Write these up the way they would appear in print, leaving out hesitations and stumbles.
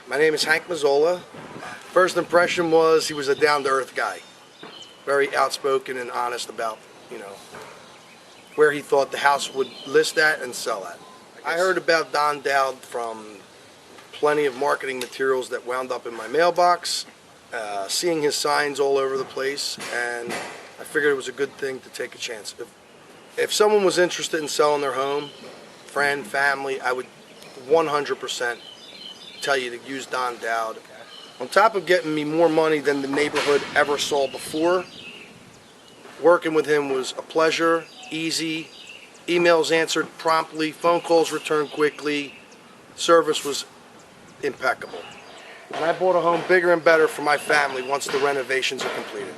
My name is Hank Mazzola. First impression was he was a down-to-earth guy. Very outspoken and honest about, where he thought the house would list at and sell at. I heard about Don Dowd from plenty of marketing materials that wound up in my mailbox, seeing his signs all over the place, and I figured it was a good thing to take a chance. If someone was interested in selling their home, friend, family, I would 100% tell you to use Don Dowd. On top of getting me more money than the neighborhood ever saw before, working with him was a pleasure, easy, emails answered promptly, phone calls returned quickly, service was impeccable. And I bought a home bigger and better for my family once the renovations are completed.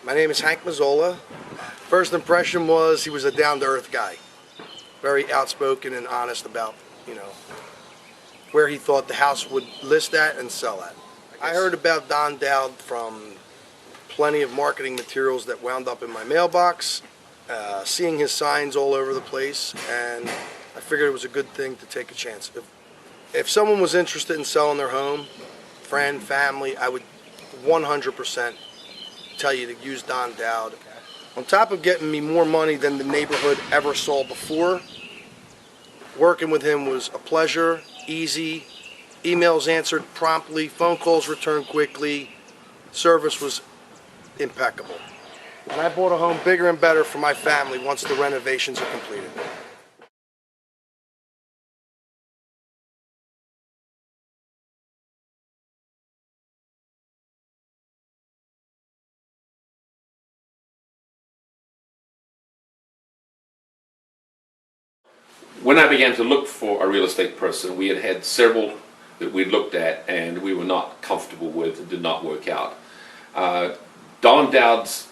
My name is Hank Mazzola. First impression was he was a down-to-earth guy. Very outspoken and honest about, where he thought the house would list at and sell at. I heard about Don Dowd from plenty of marketing materials that wound up in my mailbox, seeing his signs all over the place, and I figured it was a good thing to take a chance. If someone was interested in selling their home, friend, family, I would 100% tell you to use Don Dowd. On top of getting me more money than the neighborhood ever saw before, working with him was a pleasure, easy, emails answered promptly, phone calls returned quickly, service was impeccable. And I bought a home bigger and better for my family once the renovations are completed. When I began to look for a real estate person, we had several that we looked at and we were not comfortable with and did not work out. Don Dowd's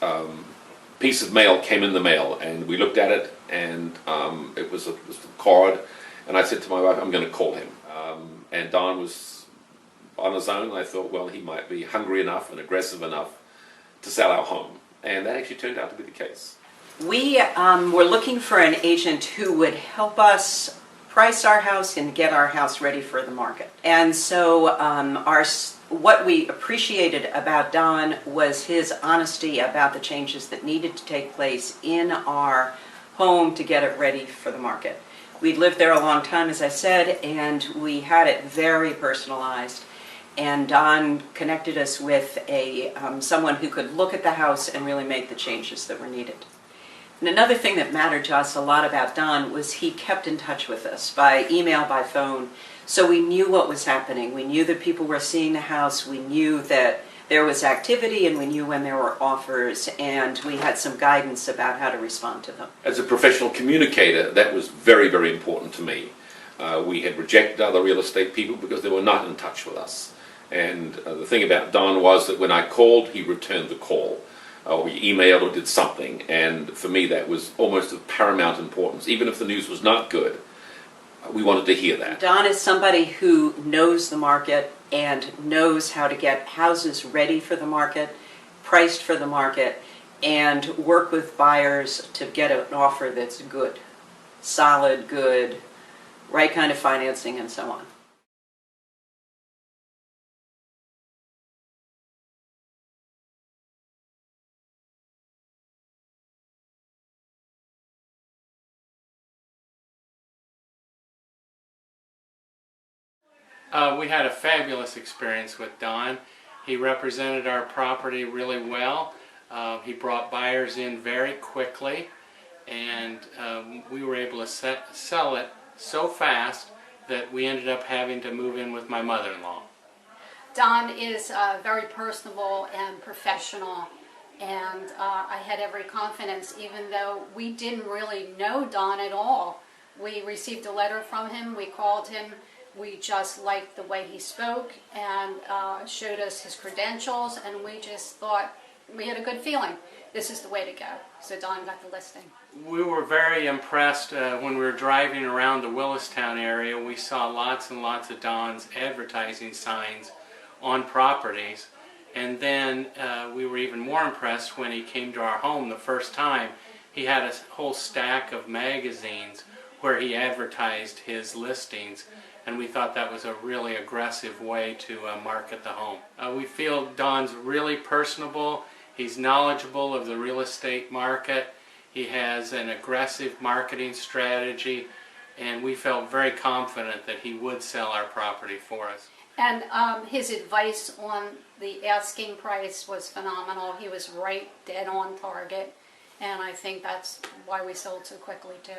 piece of mail came in the mail and we looked at it, and it was a card, and I said to my wife, I'm going to call him. And Don was on his own. I thought, well, he might be hungry enough and aggressive enough to sell our home, and that actually turned out to be the case. We were looking for an agent who would help us price our house and get our house ready for the market. And so what we appreciated about Don was his honesty about the changes that needed to take place in our home to get it ready for the market. We'd lived there a long time, as I said, and we had it very personalized. And Don connected us with someone who could look at the house and really make the changes that were needed. And another thing that mattered to us a lot about Don was he kept in touch with us by email, by phone, so we knew what was happening. We knew that people were seeing the house, we knew that there was activity, and we knew when there were offers, and we had some guidance about how to respond to them. As a professional communicator, that was very, very important to me. We had rejected other real estate people because they were not in touch with us. And the thing about Don was that when I called, he returned the call. Or we emailed or did something, and for me that was almost of paramount importance. Even if the news was not good, we wanted to hear that. Don is somebody who knows the market and knows how to get houses ready for the market, priced for the market, and work with buyers to get an offer that's good, solid, good, right kind of financing, and so on. We had a fabulous experience with Don. He represented our property really well. He brought buyers in very quickly, and we were able to sell it so fast that we ended up having to move in with my mother-in-law. Don is very personable and professional, and I had every confidence, even though we didn't really know Don at all. We received a letter from him, we called him, we just liked the way he spoke and showed us his credentials, and we just thought we had a good feeling. This is the way to go. So Don got the listing. We were very impressed when we were driving around the Willistown area. We saw lots and lots of Don's advertising signs on properties. And then we were even more impressed when he came to our home the first time. He had a whole stack of magazines where he advertised his listings, and we thought that was a really aggressive way to market the home. We feel Don's really personable. He's knowledgeable of the real estate market. He has an aggressive marketing strategy, and we felt very confident that he would sell our property for us. And his advice on the asking price was phenomenal. He was right dead on target, and I think that's why we sold so quickly too.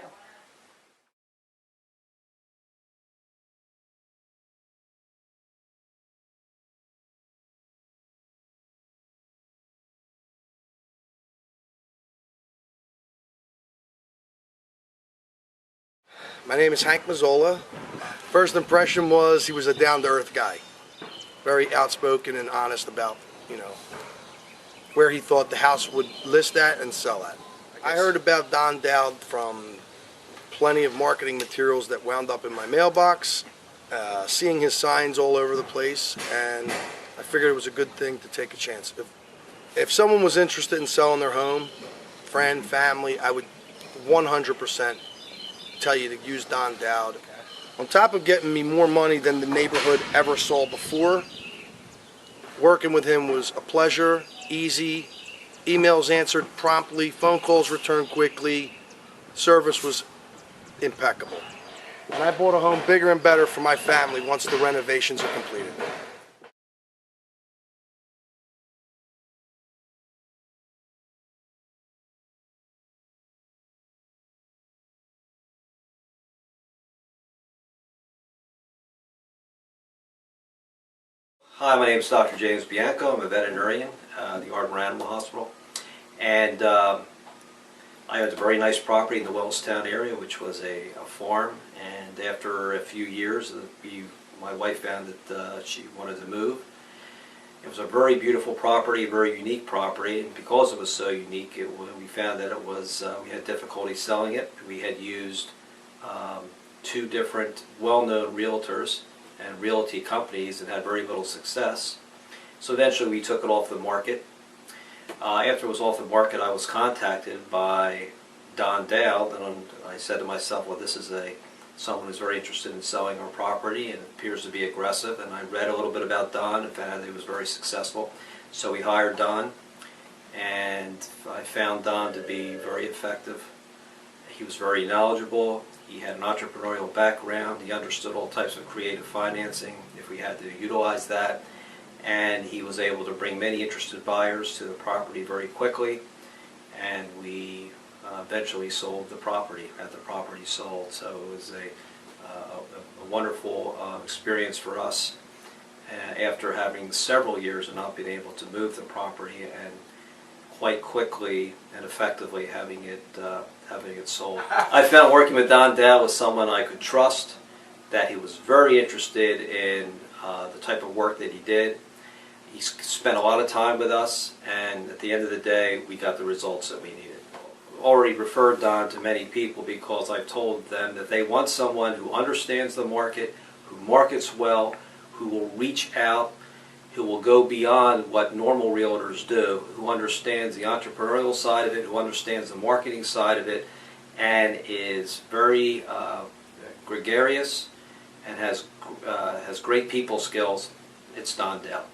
My name is Hank Mazzola. First impression was he was a down-to-earth guy. Very outspoken and honest about, where he thought the house would list at and sell at. I heard about Don Dowd from plenty of marketing materials that wound up in my mailbox, seeing his signs all over the place, and I figured it was a good thing to take a chance. If someone was interested in selling their home, friend, family, I would 100% tell you to use Don Dowd. On top of getting me more money than the neighborhood ever saw before, working with him was a pleasure, easy, emails answered promptly, phone calls returned quickly, service was impeccable. And I bought a home bigger and better for my family once the renovations are completed. Hi, my name is Dr. James Bianco. I'm a veterinarian at the Ardmore Animal Hospital. And I owned a very nice property in the Willistown area, which was a farm. And after a few years, my wife found that she wanted to move. It was a very beautiful property, a very unique property. And because it was so unique, we found that we had difficulty selling it. We had used 2 different well-known realtors and realty companies and had very little success. So eventually we took it off the market. After it was off the market, I was contacted by Don Dowd, and I said to myself, well, this is someone who's very interested in selling our property and appears to be aggressive. And I read a little bit about Don and found out he was very successful. So we hired Don, and I found Don to be very effective. He was very knowledgeable. He had an entrepreneurial background. He understood all types of creative financing if we had to utilize that. And he was able to bring many interested buyers to the property very quickly. And we eventually sold the property, had the property sold. So it was a wonderful experience for us after having several years of not being able to move the property, and quite quickly and effectively having it sold. I found working with Don Dowd was someone I could trust, that he was very interested in the type of work that he did. He spent a lot of time with us, and at the end of the day, we got the results that we needed. Already referred Don to many people because I've told them that they want someone who understands the market, who markets well, who will reach out, who will go beyond what normal realtors do, who understands the entrepreneurial side of it, who understands the marketing side of it, and is very gregarious and has great people skills. It's Don Dowd.